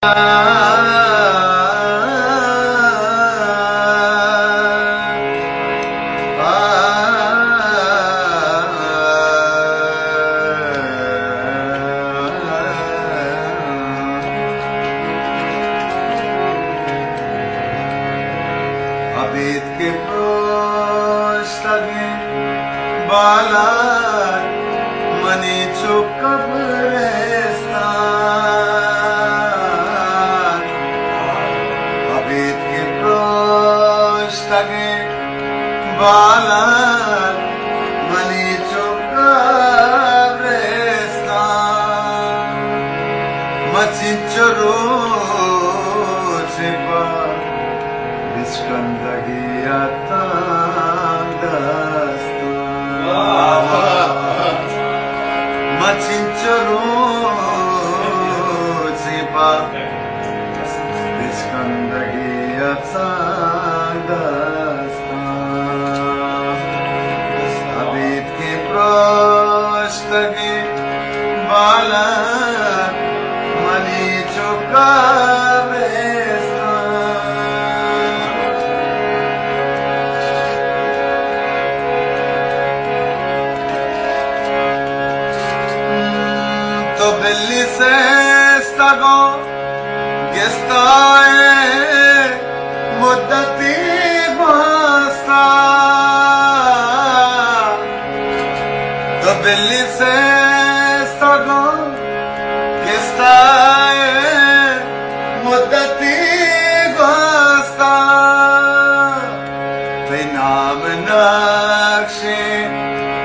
Abid ke prostage balat mani chukabrestan. Abid ke prostage balat mani chukabrestan. Machinchoro chepa Skandagya tandastan Machincharo Zipa Skandagya tandastan Abid ke prostage balat mani to belli se stago gestae muddati basta to belli se stago gestae muddati basta te naam nakshe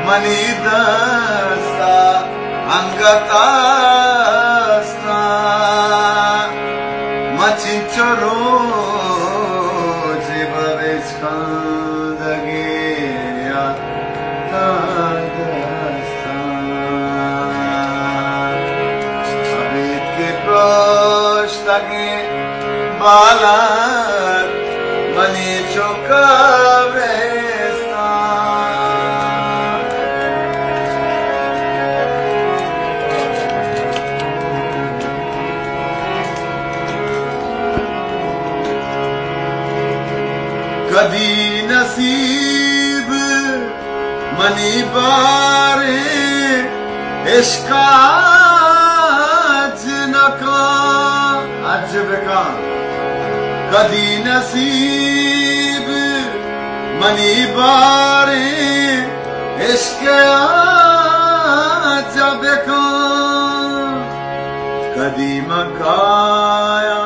manidasta Angatasta Machincharo Jibavishkandagya Tandasta Abid ke prostage balat mani chukabrestan. कभी नसीब money बारे इश्का अजनका अजबका कभी नसीब money बारे इश्का अजबका कभी मकाया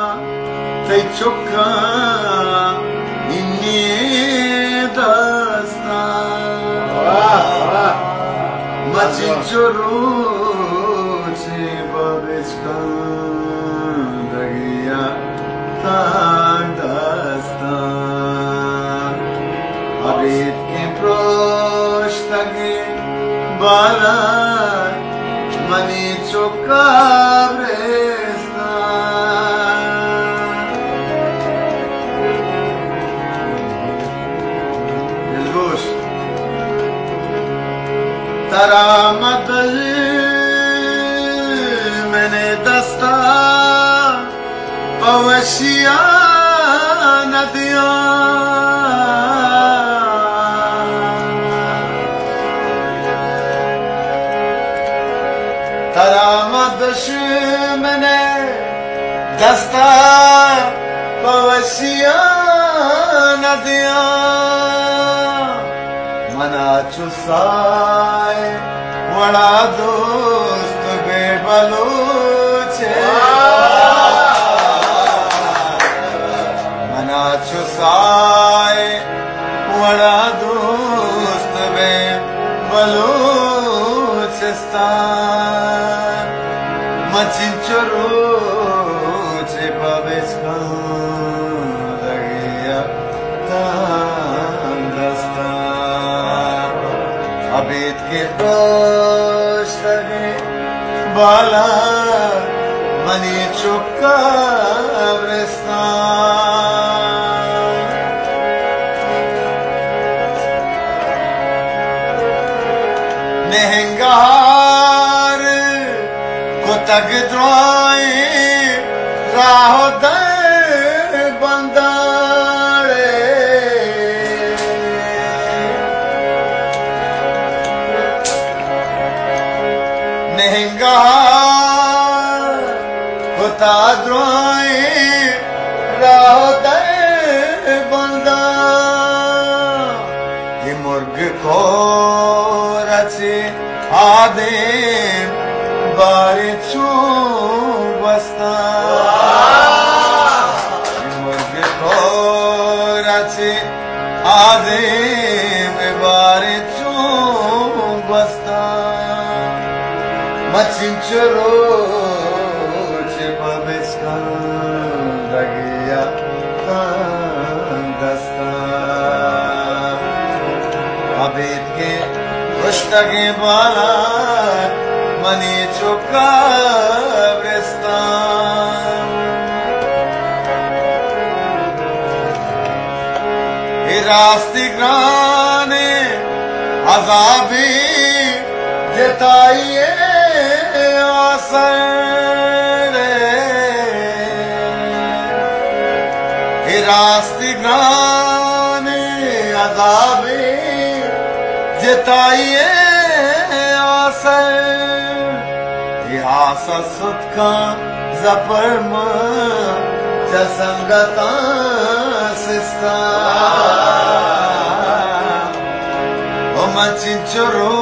ते चुका Machincharo Jibavishkandagya tandastan Abid ke prostage balat mani chukabrestan. Dilgosh Tara madal मैंने दस्ता पवशिया नदिया तरा मदश मैंने दस्ता पवशिया नदिया मना चुसाए वड़ा दोस्त बेबलूचे मना चुसाए वड़ा दोस्त बेबलूचिस्तान मचिंचरो Jibavishkandagya tandastan Abid ke prostage balat mani chukabrestan. Nehengar ko tag droye राहो दर बंदाड़े नेहंगा होता द्रोए राहो दर बंदा ये मुर्ग को रचे आदे बारे छू बस्ता मुर्ग को रचे आदे बारे छू बस्ता मचिंचरो चे बबिस्का दगिया दस्ता अबेद के पुस्तके बाला मनी चुका ब्रिस्तान रास्ती ग्राने अजाबी जताइए आसर रास्ती ग्राने अजाबी जताइए आसर आसा सुtka zaparma jasangata sista o machinchoro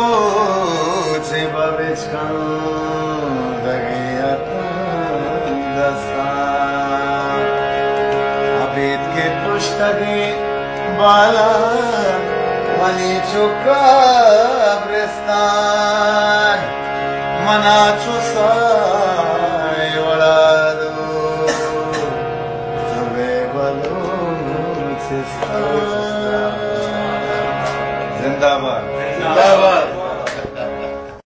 che babechka dagiyata dasta abed ke pushtagi bala mani chuka bristan मना चुसाए वड़ादो सबे बलो जिंदाबाद जिंदाबाद